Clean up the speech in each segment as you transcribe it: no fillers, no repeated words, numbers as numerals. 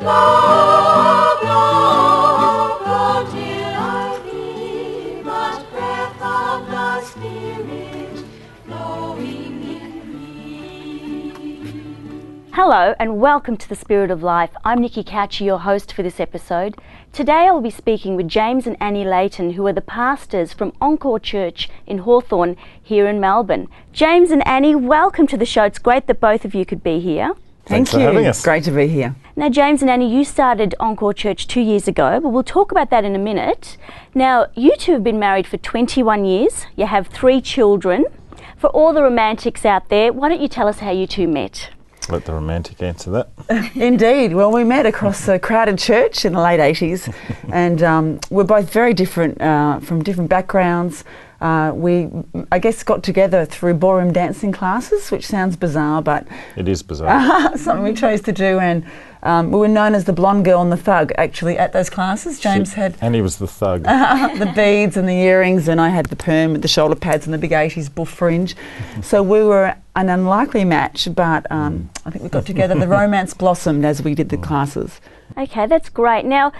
Love, love, love till I feel the breath of the Spirit flowing in me. Hello and welcome to The Spirit of Life. I'm Nikki Cauchi, your host for this episode. Today I'll be speaking with James and Annie Layton, who are the pastors from Encore Church in Hawthorn here in Melbourne. James and Annie, welcome to the show. It's great that both of you could be here. Thanks for having us. Great to be here. Now, James and Annie, you started Encore Church 2 years ago, but we'll talk about that in a minute. Now, you two have been married for 21 years. You have 3 children. For all the romantics out there, why don't you tell us how you two met? Let the romantic answer that. Indeed. Well, we met across a crowded church in the late 80s and we're both very different, from different backgrounds. We, I guess, got together through ballroom dancing classes, which sounds bizarre, but... It is bizarre. something we chose to do, and we were known as the blonde girl and the thug, actually, at those classes. James had... And he was the thug. The beads and the earrings, and I had the perm with the shoulder pads and the big 80s buff fringe. So we were an unlikely match, but I think we got together. The romance blossomed as we did the classes. Okay, that's great. Now,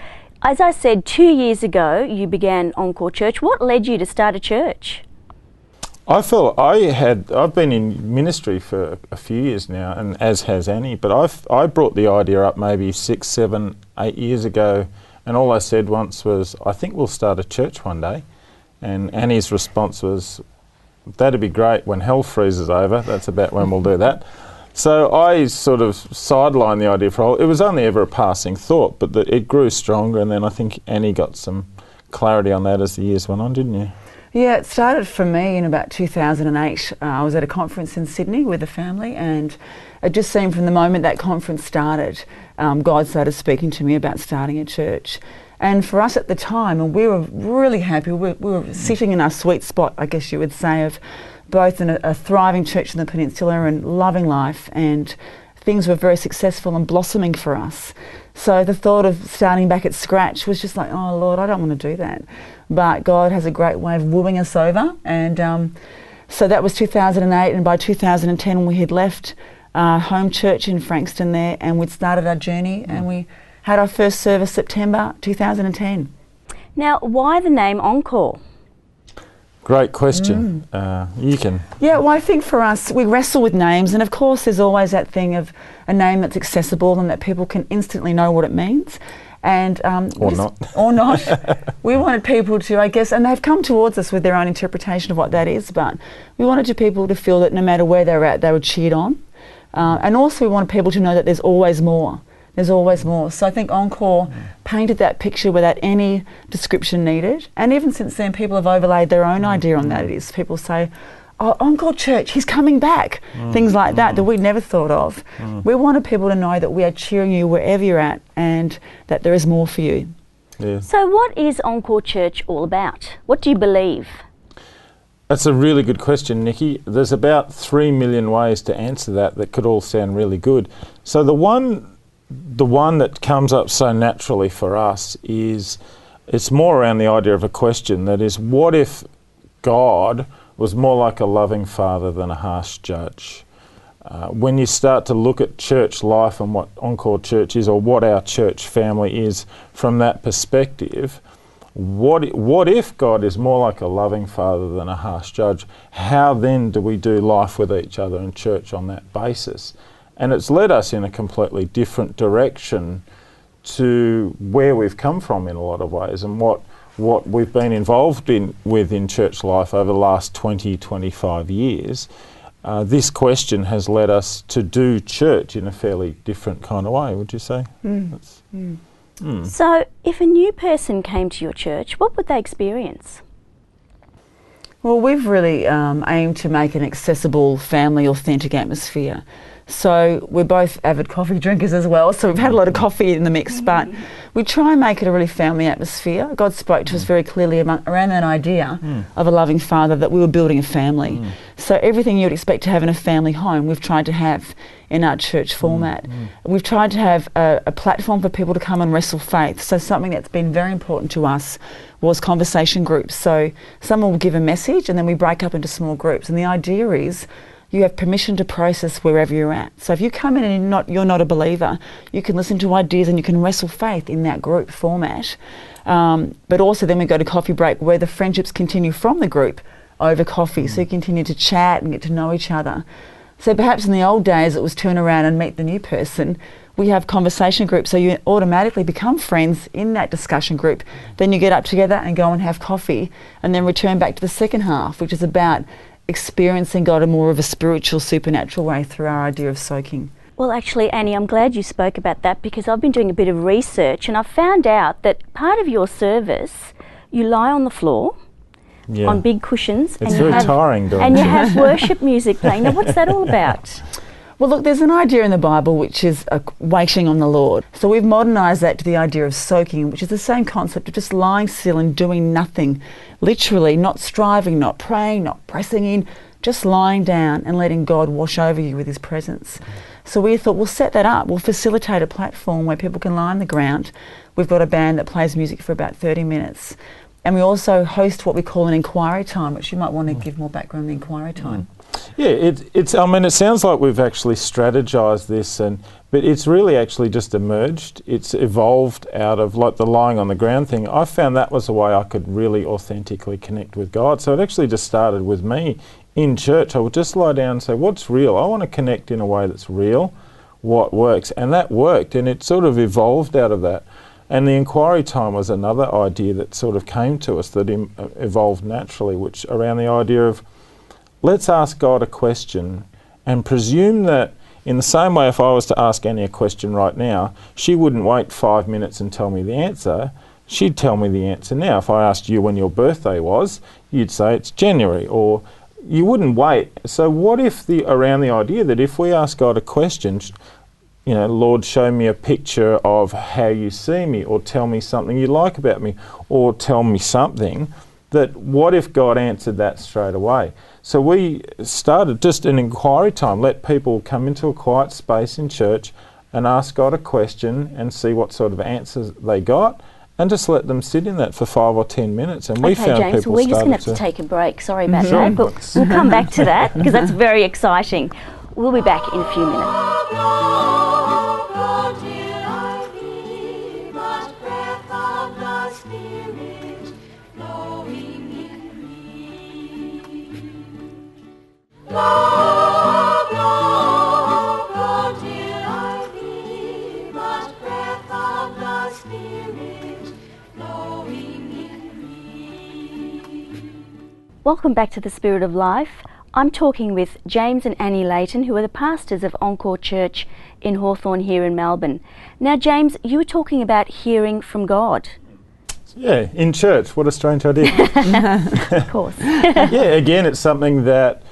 as I said, 2 years ago you began Encore Church. What led you to start a church? I've been in ministry for a few years now, and as has Annie, but I brought the idea up maybe 6, 7, 8 years ago, and all I said once was, I think we'll start a church one day. And Annie's response was, that'd be great when hell freezes over. That's about when we'll do that. So I sort of sidelined the idea for a while. It was only ever a passing thought, but it grew stronger, and then I think Annie got some clarity on that as the years went on, didn't you? Yeah, it started for me in about 2008. I was at a conference in Sydney with a family, and it just seemed from the moment that conference started, God started speaking to me about starting a church. And for us at the time, and we were really happy, we were sitting in our sweet spot, I guess you would say, of both in a thriving church in the peninsula and loving life, and things were very successful and blossoming for us. So the thought of starting back at scratch was just like, oh Lord, I don't want to do that. But God has a great way of wooing us over, and so that was 2008, and by 2010 we had left home church in Frankston there, and we'd started our journey, and we had our first service September 2010. Now, why the name Encore? Great question. You can... Yeah, well, I think for us, we wrestle with names, and of course there's always that thing of a name that's accessible and that people can instantly know what it means. And or not. Or not. We wanted people to, I guess, and they've come towards us with their own interpretation of what that is, but we wanted people to feel that no matter where they're at, they were cheered on. And also we wanted people to know that there's always more. There's always more. So I think Encore painted that picture without any description needed. And even since then, people have overlaid their own idea on that. It is, people say, oh, Encore Church, he's coming back. Things like that we'd never thought of. We wanted people to know that we are cheering you wherever you're at and that there is more for you. Yeah. So what is Encore Church all about? What do you believe? That's a really good question, Nikki. There's about 3 million ways to answer that could all sound really good. So the one that comes up so naturally for us is, it's more around the idea of a question, that is, what if God was more like a loving father than a harsh judge? When you start to look at church life and what Encore Church is, or what our church family is from that perspective, what if God is more like a loving father than a harsh judge? How then do we do life with each other in church on that basis? And it's led us in a completely different direction to where we've come from in a lot of ways, and what we've been involved with in church life over the last 20, 25 years. This question has led us to do church in a fairly different kind of way, would you say? So if a new person came to your church, what would they experience? Well, we've really aimed to make an accessible, family, authentic atmosphere. So we're both avid coffee drinkers as well, so we've had a lot of coffee in the mix, but we try and make it a really family atmosphere. God spoke to us very clearly around that idea of a loving father, that we were building a family. So everything you'd expect to have in a family home, we've tried to have in our church format. We've tried to have a platform for people to come and wrestle faith. So something that's been very important to us was conversation groups. So someone will give a message and then we break up into small groups, and the idea is You have permission to process wherever you're at. So if you come in and you're not a believer, you can listen to ideas and you can wrestle faith in that group format. But also then we go to coffee break where the friendships continue from the group over coffee. So you continue to chat and get to know each other. So perhaps in the old days it was turn around and meet the new person. We have conversation groups, so you automatically become friends in that discussion group. Then you get up together and go and have coffee and then return back to the second half, which is about experiencing God in more of a spiritual, supernatural way through our idea of soaking. Well, actually, Annie, I'm glad you spoke about that because I've been doing a bit of research and I've found out that part of your service, you lie on the floor on big cushions. It's very tiring, doing and you have worship music playing. Now, what's that all about? Well, look, there's an idea in the Bible which is waiting on the Lord. So we've modernised that to the idea of soaking, which is the same concept of just lying still and doing nothing. Literally, not striving, not praying, not pressing in, just lying down and letting God wash over you with his presence. So we thought we'll set that up. We'll facilitate a platform where people can lie on the ground. We've got a band that plays music for about 30 minutes. And we also host what we call an inquiry time, which you might want to give more background on the inquiry time. Yeah, it's. I mean, it sounds like we've actually strategized this, but it's really actually just emerged. It's evolved out of like the lying on the ground thing. I found that was a way I could really authentically connect with God. So it actually just started with me in church. I would just lie down and say, what's real? I want to connect in a way that's real, what works. And that worked, and it sort of evolved out of that. And the inquiry time was another idea that sort of came to us that evolved naturally, which around the idea of let's ask God a question and presume that in the same way if I was to ask Annie a question right now, she wouldn't wait 5 minutes and tell me the answer. She'd tell me the answer now. If I asked you when your birthday was, you'd say it's January, or you wouldn't wait. So what if around the idea that if we ask God a question, you know, Lord, show me a picture of how you see me, or tell me something you like about me, or tell me something, that what if God answered that straight away? So we started just an inquiry time, let people come into a quiet space in church and ask God a question and see what sort of answers they got, and just let them sit in that for 5 or 10 minutes. And we found James, people we're just going to have started to take a break. Sorry about that, but we'll come back to that because that's very exciting. We'll be back in a few minutes. Welcome back to the Spirit of Life. I'm talking with James and Annie Layton, who are the pastors of Encore Church in Hawthorn here in Melbourne. Now, James, you were talking about hearing from God. Yeah, in church. What a strange idea. Of course. Yeah, again, it's something that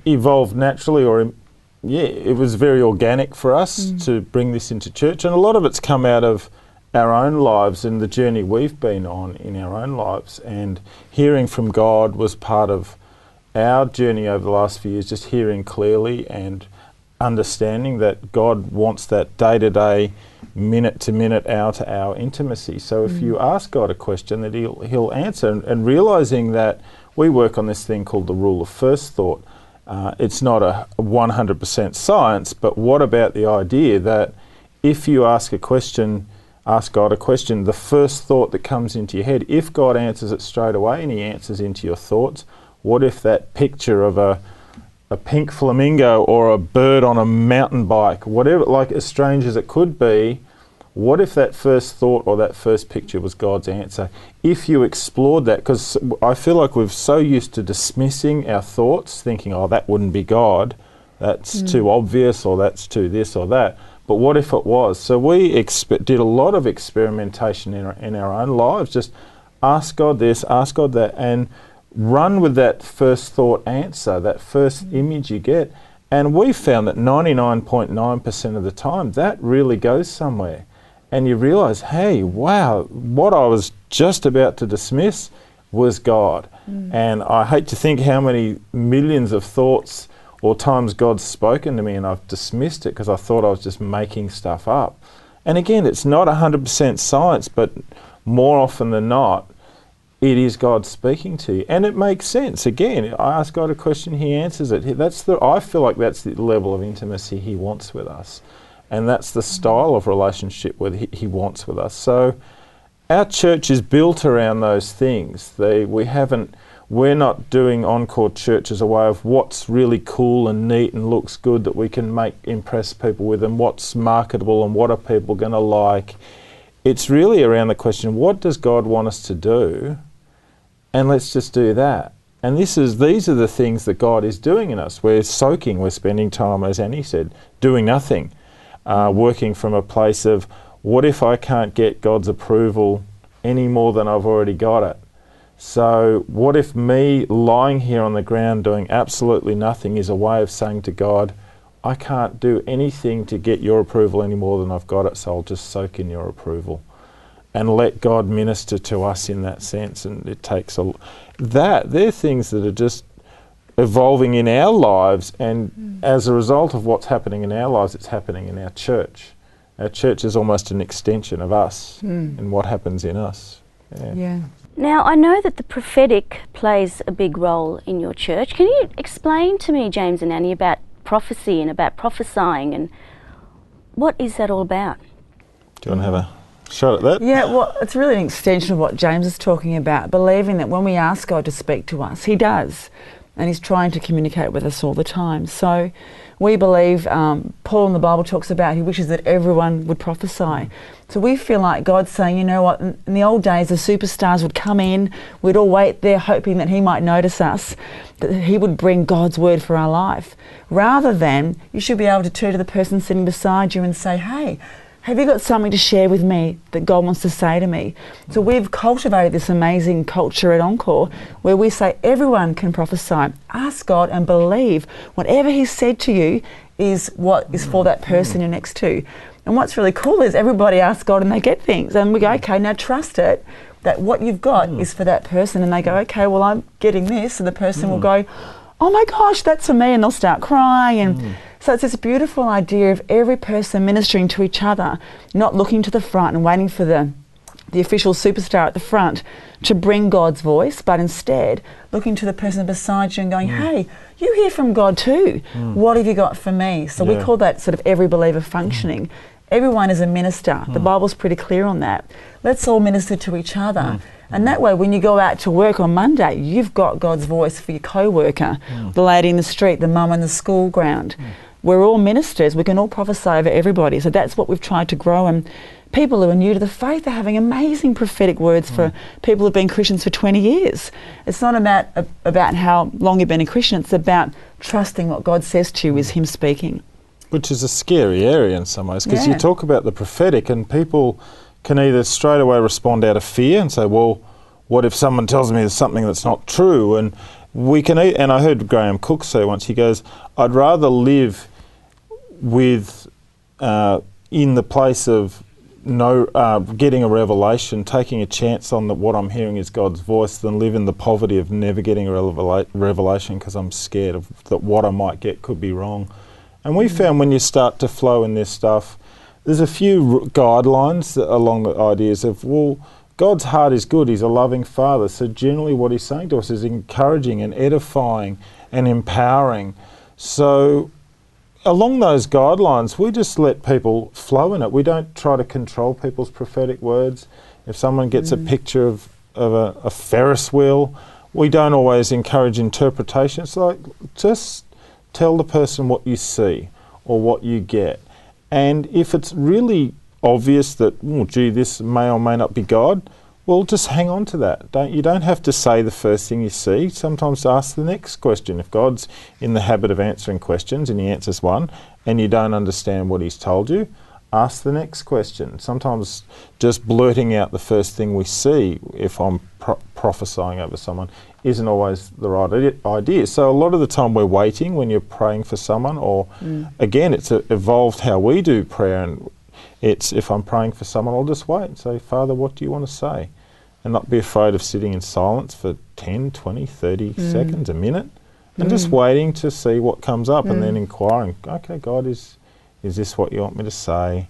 evolved naturally, it was very organic for us to bring this into church, and a lot of it's come out of our own lives and the journey we've been on in our own lives. And hearing from God was part of our journey over the last few years, just hearing clearly and understanding that God wants that day-to-day, minute-to-minute, hour-to-hour intimacy. So if you ask God a question, that he'll answer, and realising that we work on this thing called the rule of first thought. It's not a 100% science, but what about the idea that if you ask God a question, the first thought that comes into your head, if God answers it straight away and he answers into your thoughts, what if that picture of a pink flamingo or a bird on a mountain bike, whatever, like as strange as it could be, what if that first thought or that first picture was God's answer? If you explored that, because I feel like we're so used to dismissing our thoughts, thinking, oh, that wouldn't be God, that's too obvious, or that's too this or that. But what if it was? So we did a lot of experimentation in our own lives. Just ask God this, ask God that, and run with that first thought answer, that first image you get. And we found that 99.9% of the time, that really goes somewhere. And you realise, hey, wow, what I was just about to dismiss was God. And I hate to think how many millions of thoughts or times God's spoken to me and I've dismissed it because I thought I was just making stuff up. And again, it's not 100% science, but more often than not, it is God speaking to you. And it makes sense. Again, I ask God a question, he answers it. I feel like that's the level of intimacy he wants with us. And that's the style of relationship that he wants with us. So our church is built around those things. We're not doing Encore Church as a way of what's really cool and neat and looks good that we can impress people with, and what's marketable and what are people going to like. It's really around the question, what does God want us to do? And let's just do that. And these are the things that God is doing in us. We're soaking, we're spending time, as Annie said, doing nothing, working from a place of, what if I can't get God's approval any more than I've already got it? So what if me lying here on the ground doing absolutely nothing is a way of saying to God, I can't do anything to get your approval any more than I've got it, so I'll just soak in your approval. And let God minister to us in that sense. And it takes they're things that are just evolving in our lives, and as a result of what's happening in our lives, it's happening in our church. Our church is almost an extension of us and what happens in us. Yeah. Now, I know that the prophetic plays a big role in your church. Can you explain to me, James and Annie, about prophecy and about prophesying, and what is that all about? Do you want to have a shot at that? Yeah, well, it's really an extension of what James is talking about, believing that when we ask God to speak to us, he does, and he's trying to communicate with us all the time. So we believe, Paul in the Bible talks about, he wishes that everyone would prophesy. So we feel like God's saying, you know what, in the old days the superstars would come in, we'd all wait there hoping that he might notice us, that he would bring God's word for our life. Rather than, you should be able to turn to the person sitting beside you and say, hey, have you got something to share with me that God wants to say to me? So we've cultivated this amazing culture at Encore where we say everyone can prophesy. Ask God and believe whatever he's said to you is what is for that person you're next to. And what's really cool is everybody asks God and they get things. And we go, okay, now trust it, that what you've got is for that person. And they go, okay, well, I'm getting this. And the person will go, oh my gosh, that's for me. And they'll start crying. And so it's this beautiful idea of every person ministering to each other, not looking to the front and waiting for the official superstar at the front to bring God's voice, but instead looking to the person beside you and going, hey, you hear from God too. What have you got for me? So we call that sort of every believer functioning. Everyone is a minister. The Bible's pretty clear on that. Let's all minister to each other. And that way, when you go out to work on Monday, you've got God's voice for your co-worker, the lady in the street, the mum in the school ground. We're all ministers. We can all prophesy over everybody. So that's what we've tried to grow. And people who are new to the faith are having amazing prophetic words for people who've been Christians for 20 years. It's not about how long you've been a Christian. It's about trusting what God says to you is him speaking. Which is a scary area in some ways, because you talk about the prophetic and people can either straight away respond out of fear and say, well, what if someone tells me there's something that's not true? And we can, and I heard Graham Cook say once, he goes, I'd rather live with, in the place of getting a revelation, taking a chance on that what I'm hearing is God's voice, than live in the poverty of never getting a revelation because I'm scared of that what I might get could be wrong. And we found when you start to flow in this stuff, there's a few guidelines along the ideas of, well, God's heart is good, he's a loving father, so generally what he's saying to us is encouraging and edifying and empowering. So along those guidelines, we just let people flow in it. We don't try to control people's prophetic words. If someone gets a picture of a Ferris wheel, we don't always encourage interpretation. It's like, just tell the person what you see or what you get. And if it's really obvious that, oh, gee, this may or may not be God, well, just hang on to that. You don't have to say the first thing you see. Sometimes ask the next question. If God's in the habit of answering questions and he answers one and you don't understand what he's told you, ask the next question. Sometimes just blurting out the first thing we see, if I'm prophesying over someone, isn't always the right idea. So a lot of the time we're waiting when you're praying for someone, or again, it's evolved how we do prayer, and it's, if I'm praying for someone, I'll just wait and say, Father, what do you want to say? And not be afraid of sitting in silence for 10, 20, 30 seconds, a minute, and just waiting to see what comes up and then inquiring, okay, God, is this what you want me to say?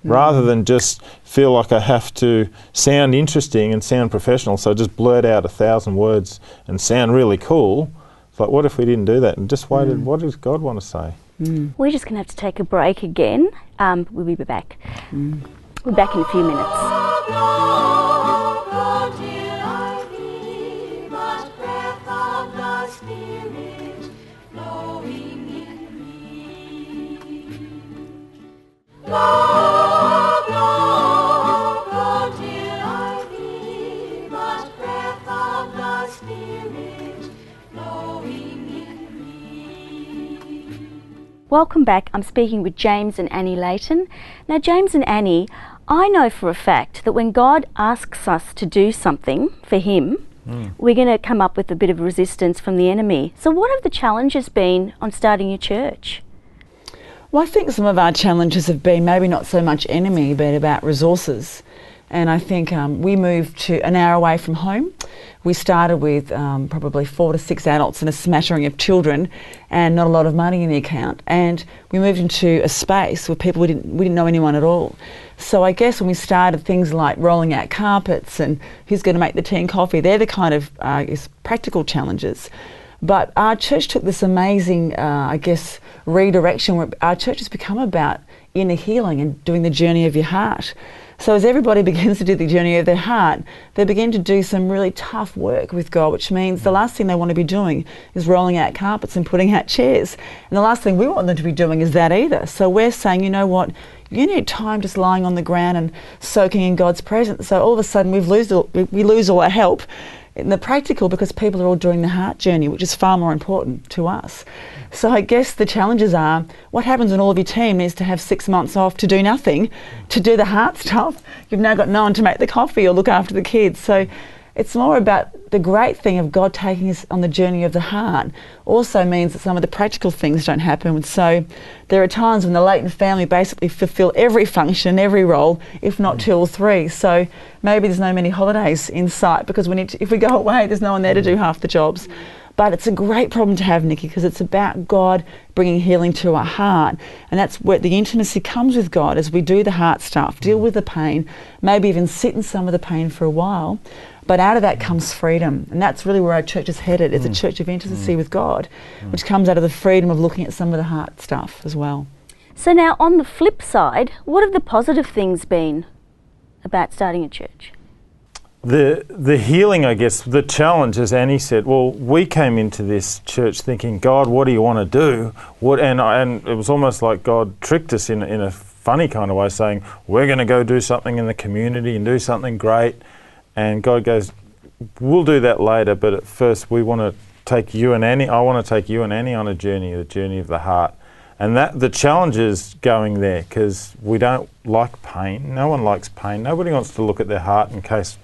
rather than just feel like I have to sound interesting and sound professional, so just blurt out 1,000 words and sound really cool. It's like, what if we didn't do that and just waited? What does God want to say? We're just going to have to take a break again. We'll be back. We're back in a few minutes. Welcome back. I'm speaking with James and Annie Layton. Now, James and Annie, I know for a fact that when God asks us to do something for Him, we're going to come up with a bit of resistance from the enemy. So what have the challenges been on starting your church? Well, I think some of our challenges have been maybe not so much enemy, but about resources. And I think we moved to an hour away from home. We started with probably 4 to 6 adults and a smattering of children and not a lot of money in the account. And we moved into a space where we didn't know anyone at all. So I guess when we started things like rolling out carpets and who's going to make the tea and coffee, they're the kind of practical challenges. But our church took this amazing, redirection where our church has become about inner healing and doing the journey of your heart. So as everybody begins to do the journey of their heart, they begin to do some really tough work with God, which means the last thing they want to be doing is rolling out carpets and putting out chairs. And the last thing we want them to be doing is that either. So we're saying, you know what, you need time just lying on the ground and soaking in God's presence. So all of a sudden we lose all our help in the practical because people are all doing the heart journey, which is far more important to us. So I guess the challenges are, what happens when all of your team needs to have 6 months off to do nothing, to do the heart stuff? You've now got no one to make the coffee or look after the kids. So it's more about the great thing of God taking us on the journey of the heart also means that some of the practical things don't happen. So there are times when the Layton family basically fulfill every function, every role, if not 2 or 3. So maybe there's no many holidays in sight because if we go away, there's no one there to do half the jobs. But it's a great problem to have, Nikki, because it's about God bringing healing to our heart. And that's where the intimacy comes with God as we do the heart stuff, deal with the pain, maybe even sit in some of the pain for a while. But out of that comes freedom. And that's really where our church is headed. It's a church of intimacy with God, which comes out of the freedom of looking at some of the heart stuff as well. So now on the flip side, what have the positive things been about starting a church? The healing, I guess, the challenge, as Annie said, well, we came into this church thinking, God, what do you want to do? And it was almost like God tricked us in a funny kind of way, saying, we're going to go do something in the community and do something great. And God goes, we'll do that later, but at first we want to take you and Annie, I want to take you and Annie on the journey of the heart. And that the challenge is going there because we don't like pain. No one likes pain. Nobody wants to look at their heart in case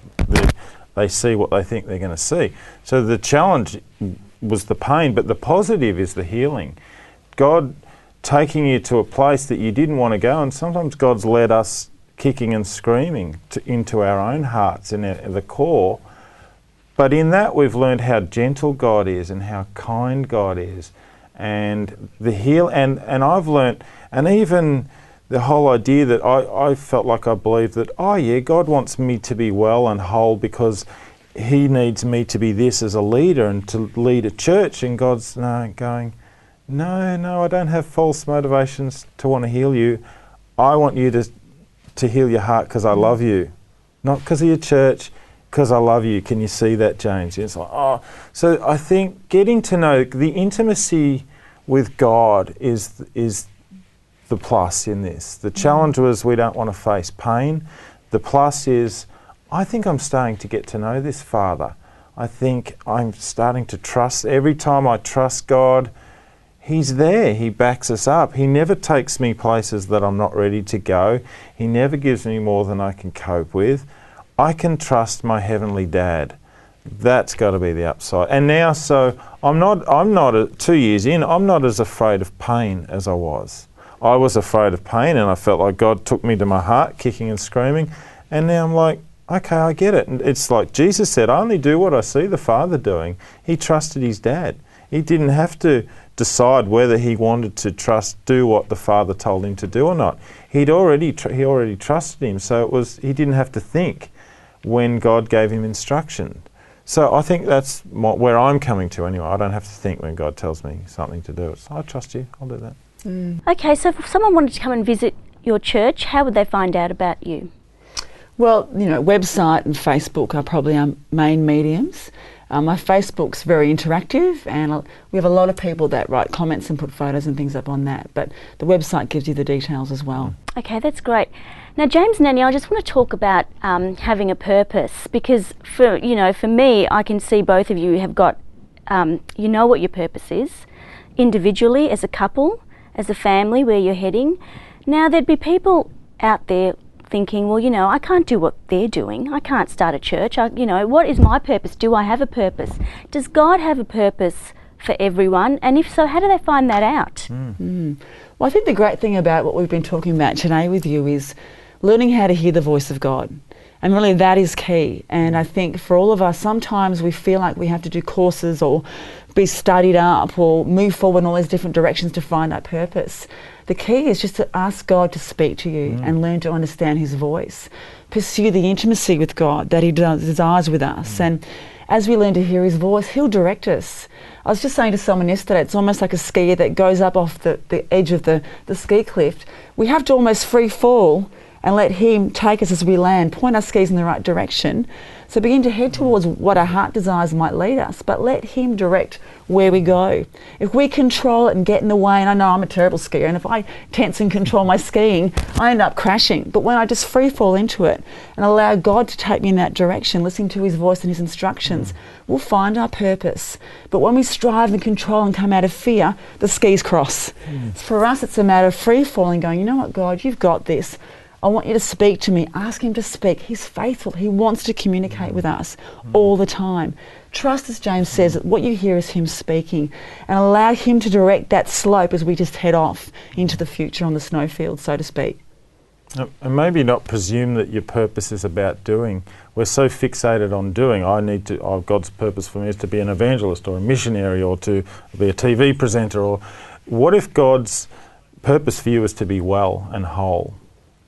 they see what they think they're going to see. So the challenge was the pain, but the positive is the healing. God taking you to a place that you didn't want to go, and sometimes God's led us kicking and screaming into our own hearts, in the core. But in that we've learned how gentle God is and how kind God is. And and I've learnt, and even the whole idea that I felt like I believed that, God wants me to be well and whole because He needs me to be this as a leader and to lead a church. And God's going, no, I don't have false motivations to want to heal you. I want you to heal your heart because I love you, not because of your church, because I love you. Can you see that, James? It's like, so I think getting to know the intimacy with God is the plus in this. The challenge was we don't want to face pain. The plus is I think I'm starting to get to know this Father. I think I'm starting to trust. Every time I trust God, He's there. He backs us up. He never takes me places that I'm not ready to go. He never gives me more than I can cope with. I can trust my Heavenly Dad. That's got to be the upside. And now, so I'm not 2 years in, I'm not as afraid of pain as I was. I was afraid of pain and I felt like God took me to my heart, kicking and screaming. And now I'm like, okay, I get it. And it's like Jesus said, I only do what I see the Father doing. He trusted His Dad. He didn't have to decide whether he wanted to do what the Father told him to do or not. He already trusted him, so he didn't have to think when God gave him instruction. So I think that's where I'm coming to anyway. I don't have to think when God tells me something to do. It's, I trust you, I'll do that. Okay, so if someone wanted to come and visit your church, how would they find out about you? Well, website and Facebook are probably our main mediums. My Facebook's very interactive, and we have a lot of people that write comments and put photos and things up on that, but the website gives you the details as well. Okay, that's great. Now, James and Annie, I just want to talk about having a purpose, because for me, I can see both of you have got, you know what your purpose is, individually, as a couple, as a family, where you're heading. Now, there'd be people out there thinking, well, I can't do what they're doing. I can't start a church. What is my purpose? Do I have a purpose? Does God have a purpose for everyone? And if so, how do they find that out? Well, I think the great thing about what we've been talking about today with you is learning how to hear the voice of God. And really that is key. And I think for all of us, sometimes we feel like we have to do courses or be studied up or move forward in all these different directions to find that purpose. The key is just to ask God to speak to you and learn to understand his voice. Pursue the intimacy with God that he desires with us. And as we learn to hear his voice, he'll direct us. I was just saying to someone yesterday, it's almost like a skier that goes up off the edge of the ski cliff. We have to almost free fall and let him take us as we land, point our skis in the right direction. So begin to head towards what our heart desires might lead us, but let him direct where we go. If we control it and get in the way, and I know I'm a terrible skier, and if I tense and control my skiing, I end up crashing. But when I just free fall into it and allow God to take me in that direction, listening to his voice and his instructions, we'll find our purpose. But when we strive and control and come out of fear, the skis cross. For us, it's a matter of free falling, going, you know what, God, you've got this. I want you to speak to me. Ask him to speak. He's faithful. He wants to communicate with us all the time. Trust, as James says, that what you hear is him speaking, and allow him to direct that slope as we just head off into the future on the snowfield, so to speak. And maybe not presume that your purpose is about doing. We're so fixated on doing. God's purpose for me is to be an evangelist or a missionary or to be a TV presenter. Or what if God's purpose for you is to be well and whole?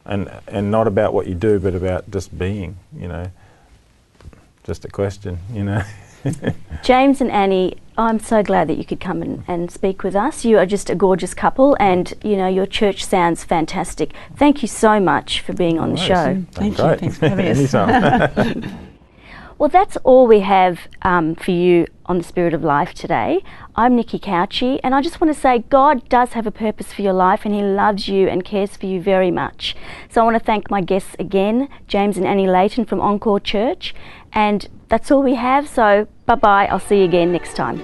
And not about what you do, but about just being, just a question, James and Annie, I'm so glad that you could come and speak with us. You are just a gorgeous couple, and your church sounds fantastic. Thank you so much for being on the show. Thank you. Thanks for having us. Well, that's all we have for you on The Spirit of Life today. I'm Nikki Cauchi, and I just want to say God does have a purpose for your life, and he loves you and cares for you very much. So I want to thank my guests again, James and Annie Layton from Encore Church, and that's all we have, so bye-bye. I'll see you again next time.